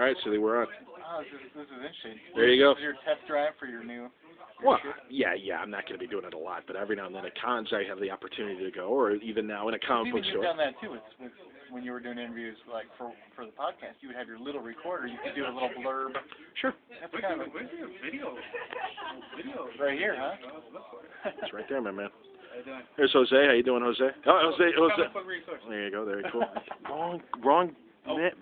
right, Seeley, we're on. Oh, this is interesting. There you go. This is your test drive for your new... Well, yeah, I'm not going to be doing it a lot, but every now and then at cons I have the opportunity to go, or even now in a comic book store. You've done that too with when you were doing interviews like for the podcast. You would have your little recorder. You could do a little blurb. Sure. That's kind of where's your video? Right here, huh? It's right there, my man. Here's Jose. How you doing, Jose? Oh, Jose. There you go. Very cool. Wrong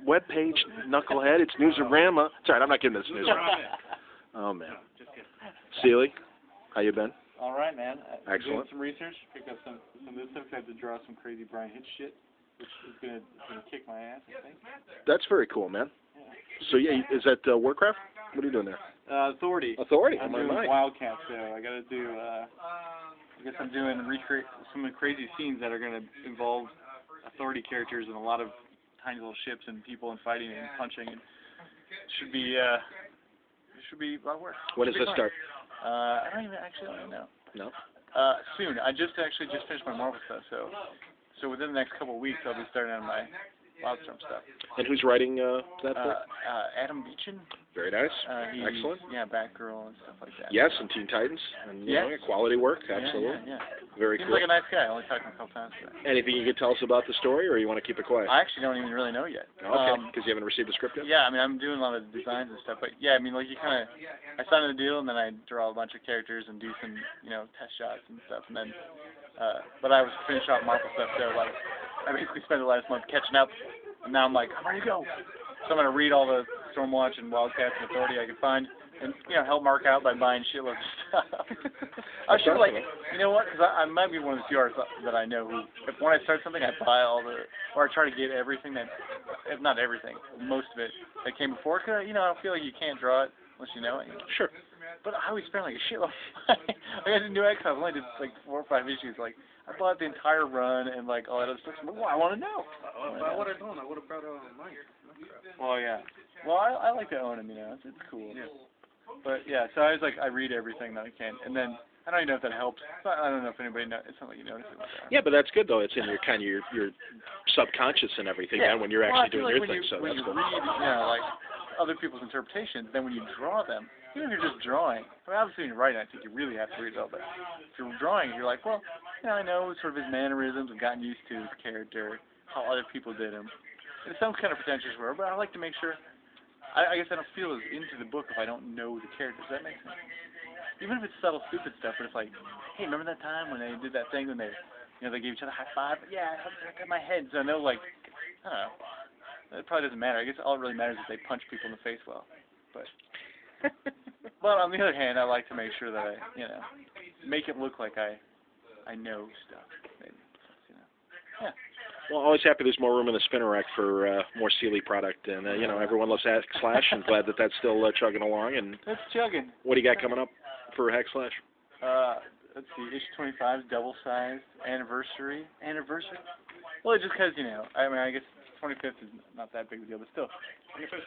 web page, knucklehead. It's Newsarama. Sorry, I'm not giving this Newsarama. Oh man. Seeley, how you been? All right, man. Excellent. Doing some research, picked up some of this stuff. I had to draw some crazy Brian Hitch shit, which is gonna kick my ass, I think. That's very cool, man. Yeah. So yeah, is that Warcraft? What are you doing there? Authority. Authority. I'm doing WILDCAT, so I gotta do. I guess I'm doing recreate some of the crazy scenes that are gonna involve Authority characters and a lot of tiny little ships and people and fighting and punching. And it should be a lot of work. When does this start? I don't even know. No? Soon. I just finished my Marvel stuff, so within the next couple of weeks I'll be starting on my WILDSTORM stuff. And who's writing that book? Adam Beecham. Very nice. Excellent. Yeah, Batgirl and stuff like that. Yes, and Teen Titans. And you know, quality work, absolutely. Yeah. Very Seems cool. like a nice guy. I only talked to him a couple times today. Anything you can tell us about the story, or you want to keep it quiet? I actually don't even really know yet. Okay, because you haven't received the script yet? Yeah, I mean, I'm doing a lot of designs and stuff, but yeah, I mean, like I sign the deal and then I draw a bunch of characters and do some, test shots and stuff, and then, but I was finished off Marvel stuff, so like, I basically spent the last month catching up, and now I'm like, I'm ready to go. So I'm going to read all the Stormwatch and WILDCAT and Authority I can find, and, help Mark out by buying shitloads of stuff. I should you know what, because I might be one of the few artists that I know who, when I start something, I buy or I try to get everything that, if not everything, most of it that came before, because, I don't feel like you can't draw it unless you know it. Sure. But I always spend like a shitload of money. Like I didn't do X-Files, I only did like 4 or 5 issues. Like, I bought the entire run and like all that other stuff. Well, I want to know. If I would have known, I would have brought it on mine. Well, yeah. Well, I like to own them, it's cool. Yeah. But yeah, so I was like, I read everything that I can, and then I don't even know if that helps. I don't know if anybody knows. It's not like you notice it. Yeah, but that's good though. It's in your kind of your subconscious and everything. Yeah. And when you're actually doing your thing, when so when that's you cool. read, like other people's interpretations, then when you draw them, even if you're just drawing, I mean, obviously when you're writing, I think you really have to read it all. But if you're drawing, you're like, well, I know sort of his mannerisms. I've gotten used to his character, how other people did him. It sounds kind of pretentious, but I like to make sure. I guess I don't feel as into the book if I don't know the characters. Does that make sense? Even if it's subtle, stupid stuff, but it's like, hey, remember that time when they did that thing when they, they gave each other a high five? Yeah, I got my head, so I know, like, I don't know. It probably doesn't matter. I guess all that really matters is they punch people in the face well. But on the other hand, I like to make sure that I, make it look like I know stuff. Maybe. Yeah. Well, always happy there's more room in the spinner rack for more Seeley product, and everyone loves Hack Slash. I'm glad that that's still chugging along. And it's chugging. What do you got coming up for Hack Slash? Let's see, issue 25's double-sized anniversary. Well, just because I mean, I guess 25th is not that big of a deal, but still.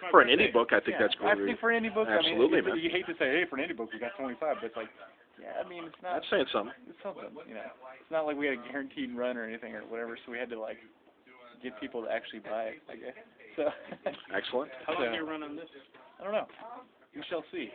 For an indie book, I think that's cool. I think for an indie book, absolutely, man. Man. You hate to say, hey, for an indie book, we got 25, but it's like, yeah, I mean, it's not. That's saying something. It's something, It's not like we had a guaranteed run or anything or whatever, so we had to like get people to actually buy it, I guess. So. Excellent. How long do you run on this? I don't know. We shall see.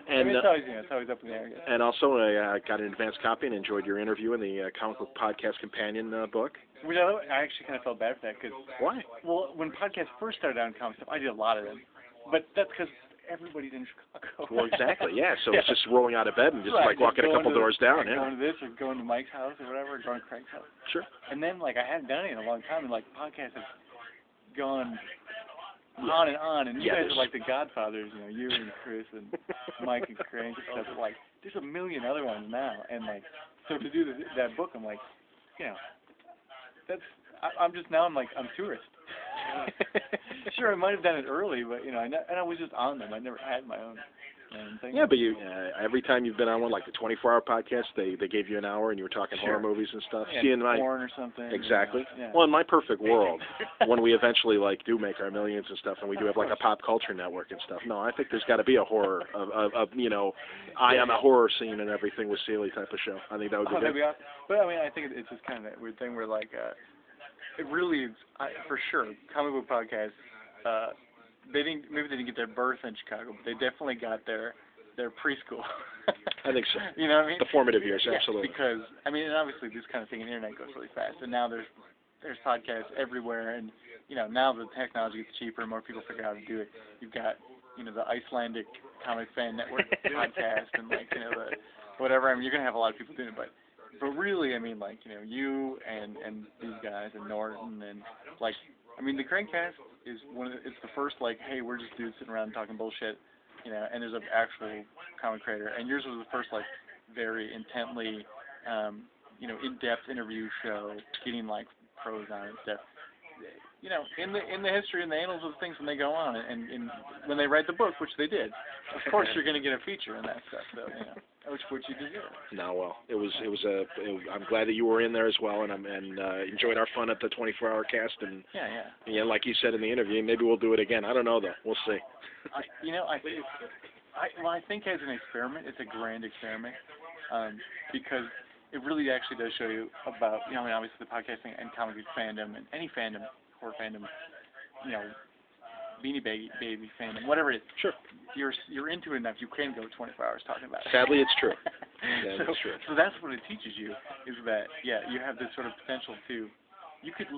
And I mean, it's always up in the air, I guess. And also, I got an advanced copy and enjoyed your interview in the Comic Book Podcast Companion book. I actually kind of felt bad for that because. Why? Well, when podcasts first started out in comic stuff, I did a lot of them, but that's because everybody's in Chicago. Well, exactly. Yeah. So it's just rolling out of bed and just like walking a couple doors down. Yeah. Going to this or going to Mike's house or whatever, or going to Craig's house. Sure. And then I hadn't done it in a long time, and podcasts have gone on and on, and you guys are like the godfathers, you and Chris and Mike and Craig and stuff. But there's a million other ones now, and so to do that book, I'm like, I'm tourist. Sure, I might have done it early, but and I was just on them. I never had my own thing. Yeah, but you every time you've been on one, like the 24-hour podcast, they gave you an hour and you were talking horror movies and stuff. Yeah, porn or something. Exactly. Yeah. Well, in my perfect world, when we eventually do make our millions and stuff, and we do have a pop culture network and stuff. No, I think there's got to be a horror I am a horror scene and everything with Seeley type of show. I think that would be good. That'd be awesome. But I mean, I think it's just kind of that weird thing where it really is, for sure, comic book podcasts maybe they didn't get their birth in Chicago, but they definitely got their preschool. I think so. You know what I mean? The formative years, yeah, absolutely. Because I mean, and obviously this kind of thing, the internet goes really fast, and now there's podcasts everywhere, and now the technology gets cheaper, and more people figure out how to do it. You've got the Icelandic Comic Fan Network podcast, and the whatever. I mean, you're gonna have a lot of people doing it, but really, I mean, you and these guys and Norton and I mean, the Craigcast is it's the first hey, we're just dudes sitting around talking bullshit, and there's an actual comic creator, and yours was the first very intently, in-depth interview show, getting pros on and stuff. In the history and the annals of things when they go on and when they write the book, which they did, of course you're going to get a feature in that stuff, so which you deserve. No, well, I'm glad that you were in there as well, and enjoyed our fun at the 24-hour cast, and yeah, like you said in the interview, maybe we'll do it again. I don't know though. We'll see. I think as an experiment, it's a grand experiment, because it really actually does show you about I mean, obviously the podcasting and comic fandom and any fandom, horror fandom, Beanie Baby fandom, whatever it is. Sure. You're into it enough, you can go 24 hours talking about it. Sadly, it's true. Sadly, it's true. So that's what it teaches you, is that you have this sort of potential to, you could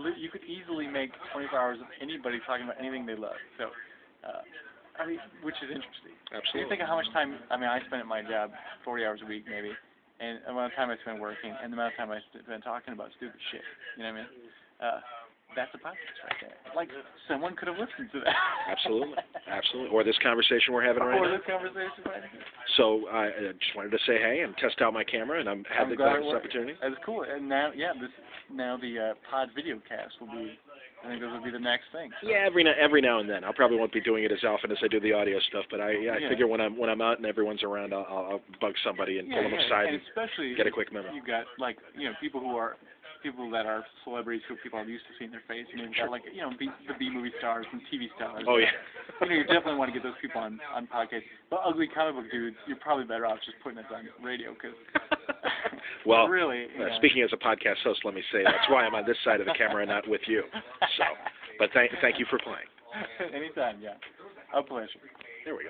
easily make 24 hours of anybody talking about anything they love. So, I mean, which is interesting. Absolutely. You think of how much time, I mean, I spend at my job 40 hours a week maybe, and the amount of time I spend working, and the amount of time I spend talking about stupid shit. You know what I mean? That's a podcast right there. Someone could have listened to that. Absolutely. Absolutely. Or this conversation we're having right now. Or this conversation right now. So I just wanted to say hey and test out my camera, and I'm glad this opportunity. That's cool. And now, the pod video cast will be, I think those will be the next thing. So. Yeah, every now and then. I probably won't be doing it as often as I do the audio stuff, but I figure when I'm out and everyone's around, I'll bug somebody and pull them aside and especially get a quick memo. You've got people that are celebrities who people are used to seeing their face. And you've got the B-movie stars and TV stars. Oh yeah. You definitely want to get those people on podcasts. But ugly comic book dudes, you're probably better off just putting us on radio because. Well, really, speaking as a podcast host, let me say that's why I'm on this side of the camera and not with you. So, but thank you for playing. Anytime, yeah. A pleasure.